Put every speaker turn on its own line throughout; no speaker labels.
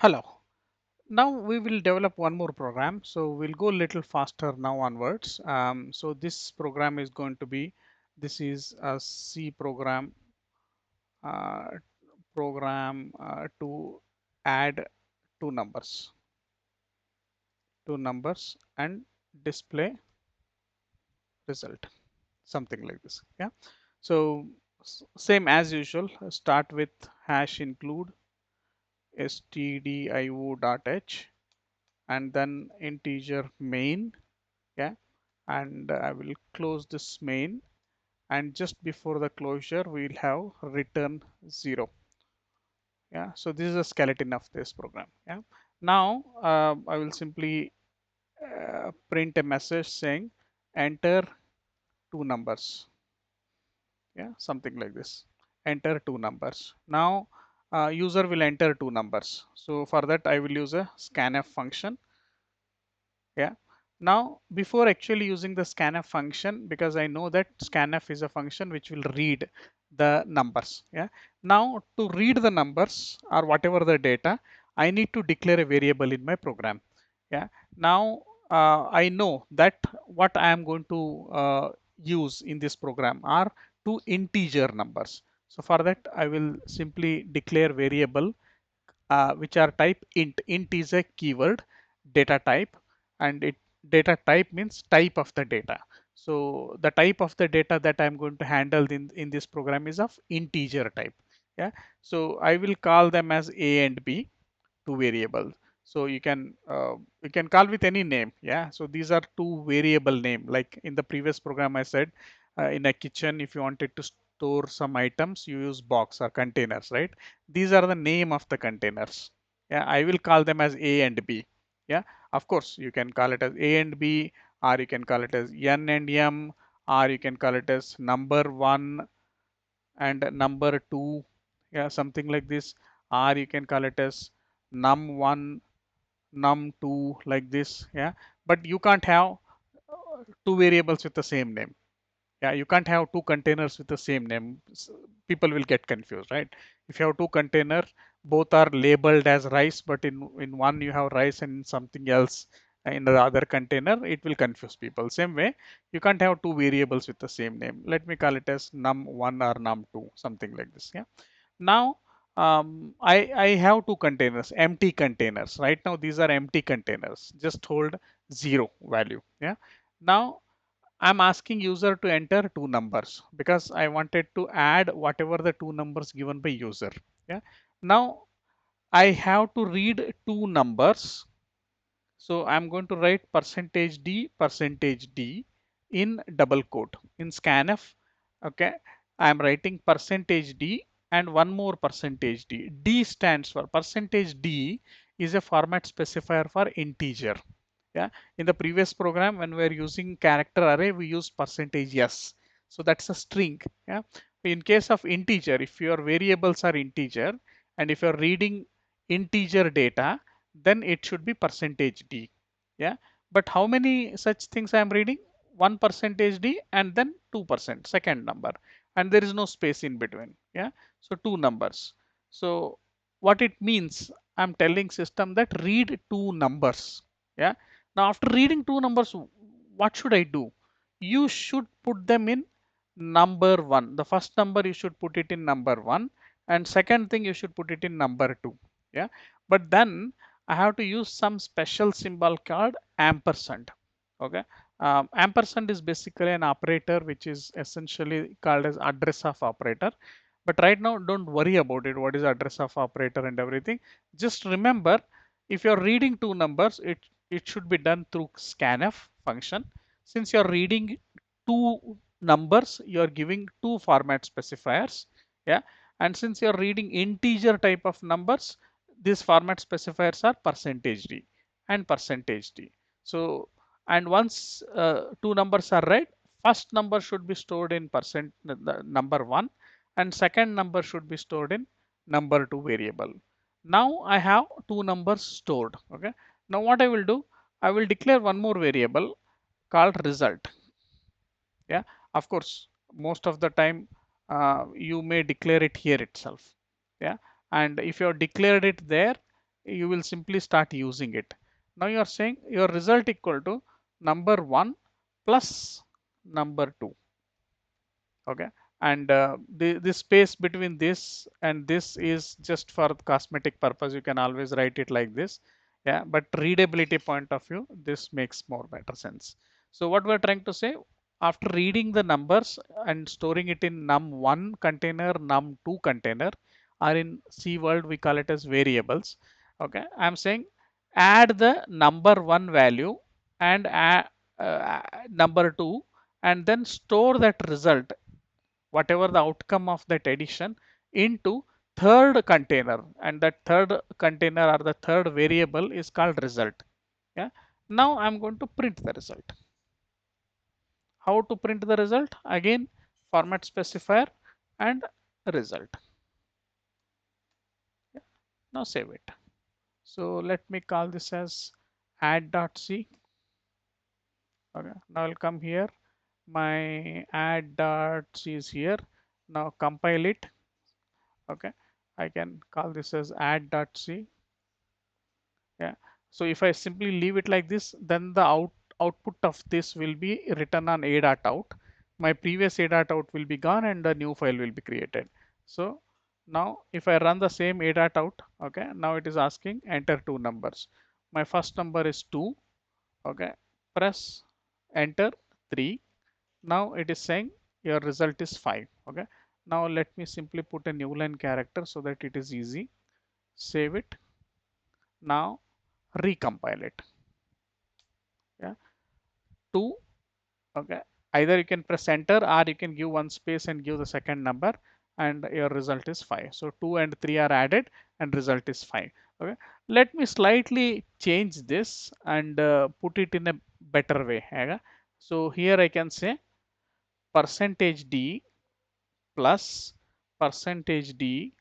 Hello. Now we will develop one more program. So we'll go a little faster now onwards. So this program is going to be, this is a C uh, program to add two numbers, and display result, something like this. Yeah. So same as usual, start with hash include stdio.h and then integer main. Yeah, and I will close this main, and just before the closure we'll have return 0. Yeah, so this is a skeleton of this program. Yeah, now I will simply print a message saying enter two numbers. Yeah, something like this, enter two numbers. Now user will enter two numbers, so for that I will use a scanf function. Yeah. Now, before actually using the scanf function, because I know that scanf is a function which will read the numbers. Yeah. Now, to read the numbers or whatever the data, I need to declare a variable in my program. Yeah. Now, I know that what I am going to use in this program are two integer numbers. So for that, I will simply declare variable which are type int. Int is a keyword data type, and it data type means type of the data. So the type of the data that I'm going to handle in this program is of integer type. Yeah. So I will call them as a and b, two variables. So you can call with any name. Yeah. So these are two variable name. Like in the previous program, I said in a kitchen, if you wanted to store some items, you use box or containers, right? These are the name of the containers. Yeah. I will call them as A and B. Yeah. Of course, you can call it as A and B, or you can call it as N and M, or you can call it as number one and number two. Yeah. Something like this. Or you can call it as num1 num2 like this. Yeah, but you can't have two variables with the same name. Yeah, you can't have two containers with the same name. People will get confused, right? If you have two containers, both are labeled as rice, but in one you have rice and something else in the other container, it will confuse people. Same way, you can't have two variables with the same name. Let me call it as num1 or num2, something like this. Yeah. Now I have two containers, empty containers. Right now these are empty containers. Just hold 0 value. Yeah. Now I'm asking user to enter two numbers because I wanted to add whatever the two numbers given by user. Yeah. Now I have to read two numbers. So I'm going to write percentage D in double quote in scanf. Okay. I'm writing percentage D and one more percentage D. D stands for percentage D is a format specifier for integer. Yeah, in the previous program when we are using character array, we use percentage s, so that's a string. Yeah, in case of integer, if your variables are integer and if you're reading integer data, then it should be percentage d. Yeah, but how many such things I am reading? One percentage d and then 2% second number, and there is no space in between. Yeah, so two numbers. So what it means, I'm telling system that read two numbers. Yeah, now after reading two numbers, what should I do? You should put them in number one. The first number you should put it in number one, and second thing you should put it in number two. Yeah, but then I have to use some special symbol called ampersand. Okay, ampersand is basically an operator which is essentially called as address of operator. But right now, don't worry about it. What is address of operator and everything? Just remember, if you're reading two numbers, it should be done through scanf function. Since you're reading two numbers, you're giving two format specifiers. Yeah, and since you're reading integer type of numbers, these format specifiers are percentage d and percentage d. So, and once two numbers are read, first number should be stored in percent number one, and second number should be stored in number two variable. Now I have two numbers stored. Okay. Now what I will do, I will declare one more variable called result. Yeah, of course, most of the time you may declare it here itself. Yeah, and if you have declared it there, you will simply start using it. Now you are saying your result equal to number 1 plus number 2. Okay, and the space between this and this is just for cosmetic purpose. You can always write it like this. Yeah, but readability point of view, this makes more better sense. So what we're trying to say, after reading the numbers and storing it in num1 container, num2 container, or in C world we call it as variables. Okay, I'm saying add the number 1 value and number 2, and then store that result, whatever the outcome of that addition, into third container, and that third container or the third variable is called result. Yeah, now I'm going to print the result. How to print the result? Again, format specifier and result. Yeah. Now save it. So let me call this as add.c. Okay, now I'll come here, my add.c is here. Now compile it. Okay, I can call this as add.c. Yeah, so if I simply leave it like this, then the output of this will be written on a.out. My previous a.out will be gone and the new file will be created. So now if I run the same a.out, okay, now it is asking enter two numbers. My first number is 2. Okay, press enter 3. Now it is saying your result is 5. Okay, now let me simply put a new line character so that it is easy. Save it. Now recompile it. Yeah, 2. Okay, either you can press enter or you can give one space and give the second number, and your result is 5. So 2 and 3 are added and result is 5. Okay, let me slightly change this and put it in a better way. Okay? So here I can say percentage d plus percentage d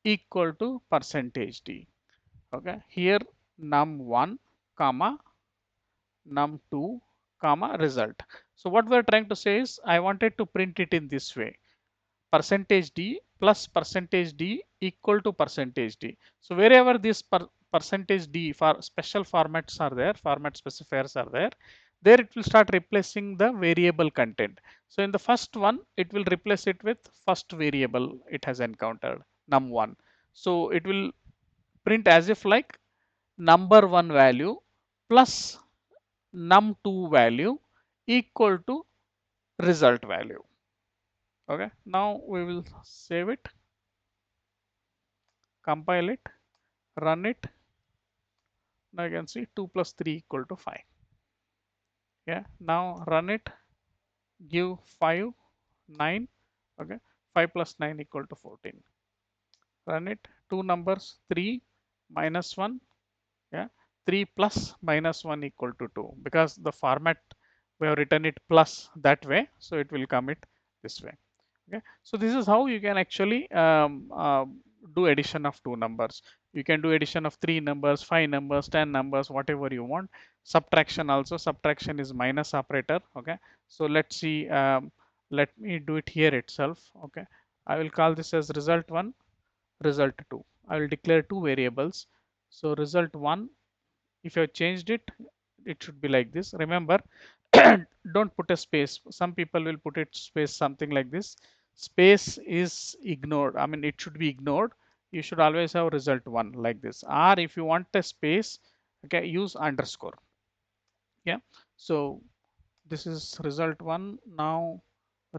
equal to percentage d. Okay, here num1 comma num2 comma result. So what we're trying to say is I wanted to print it in this way: percentage d plus percentage d equal to percentage d. So wherever this percentage d for special formats are there, format specifiers are there, there it will start replacing the variable content. So in the first one, it will replace it with first variable it has encountered, num1. So it will print as if like number 1 value plus num2 value equal to result value. Okay, now we will save it, compile it, run it. Now you can see 2 plus 3 equal to 5. Yeah, now run it, give 5, 9. Okay, 5 plus 9 equal to 14. Run it, two numbers, 3 minus 1. Yeah, 3 plus minus 1 equal to 2, because the format we have written it plus that way, so it will come it this way. Okay, so this is how you can actually do addition of two numbers. You can do addition of 3 numbers, 5 numbers, 10 numbers, whatever you want. Subtraction also, subtraction is minus operator. Okay, so let's see, let me do it here itself. Okay, I will call this as result 1, result 2. I will declare two variables. So result 1, if you have changed it, it should be like this. Remember, don't put a space. Some people will put it space, something like this. Space is ignored. I mean, it should be ignored. You should always have result 1 like this. Or if you want a space, okay, use underscore. Yeah, so this is result 1. Now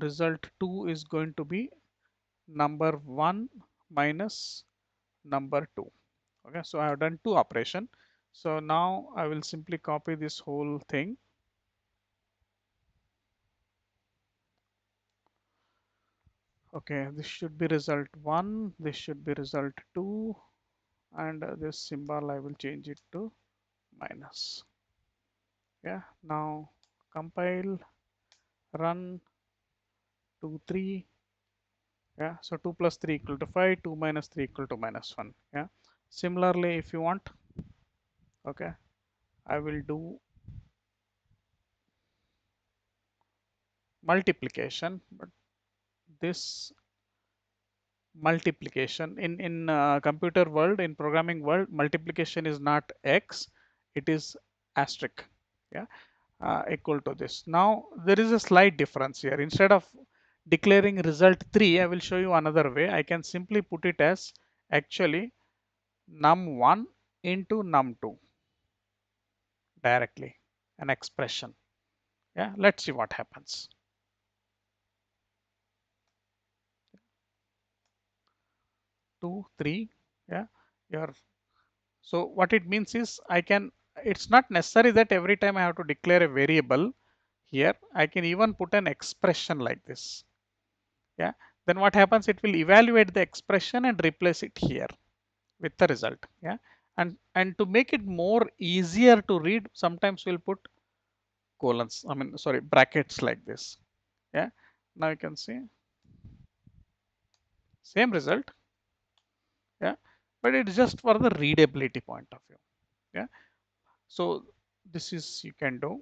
result 2 is going to be number 1 minus number 2. Okay, so I have done two operation. So now I will simply copy this whole thing. Okay, this should be result 1, this should be result 2, and this symbol I will change it to minus. Yeah, now compile, run, 2, 3. Yeah, so 2 plus 3 equal to 5, 2 minus 3 equal to minus 1. Yeah, similarly, if you want, okay, I will do multiplication, but this multiplication. In computer world, in programming world, multiplication is not x, it is asterisk. Yeah, equal to this. Now there is a slight difference here. Instead of declaring result 3, I will show you another way. I can simply put it as actually num1 into num2 directly, an expression. Yeah, let's see what happens. 2, 3. Yeah, your so what it means is it's not necessary that every time I have to declare a variable here. I can even put an expression like this. Yeah, then what happens? It will evaluate the expression and replace it here with the result. Yeah, and to make it more easier to read, sometimes we'll put colons. I mean, sorry, brackets like this. Yeah, now you can see same result. Yeah, but it's just for the readability point of view. Yeah, so this is you can do.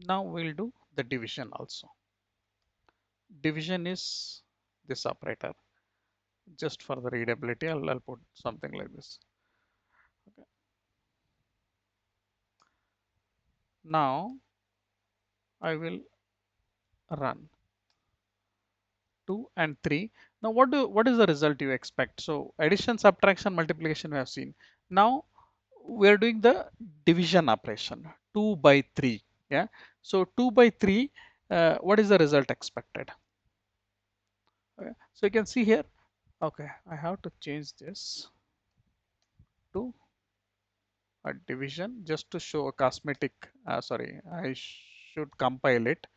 Now we'll do the division also. Division is this operator. Just for the readability, I'll put something like this. Okay. Now I will run 2 and 3. Now what is the result you expect? So addition, subtraction, multiplication we have seen. Now we are doing the division operation, 2 by 3. Yeah. So 2 by 3, what is the result expected? Okay. So you can see here. Okay, I have to change this to a division just to show a cosmetic. Sorry, I should compile it.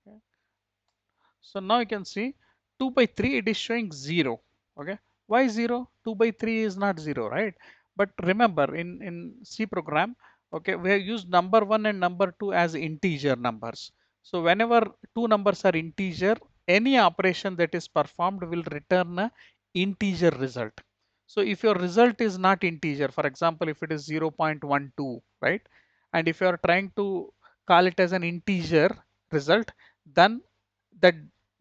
Okay. So now you can see 2 by 3 it is showing 0. Okay, why 0? 2 by 3 is not 0, right? But remember in C program, okay, we have used number 1 and number 2 as integer numbers. So whenever two numbers are integer, any operation that is performed will return a integer result. So if your result is not integer, for example, if it is 0.12, right? And if you are trying to call it as an integer result, then that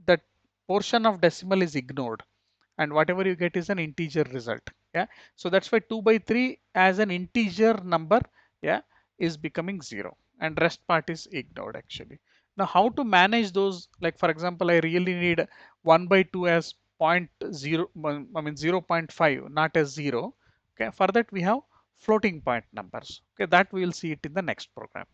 that portion of decimal is ignored and whatever you get is an integer result. Yeah, so that's why 2 by 3 as an integer number, yeah, is becoming 0 and rest part is ignored actually. Now how to manage those, like for example I really need 1 by 2 as point 0, I mean 0.5 not as 0. Okay, for that we have floating point numbers. Okay, that we will see it in the next program.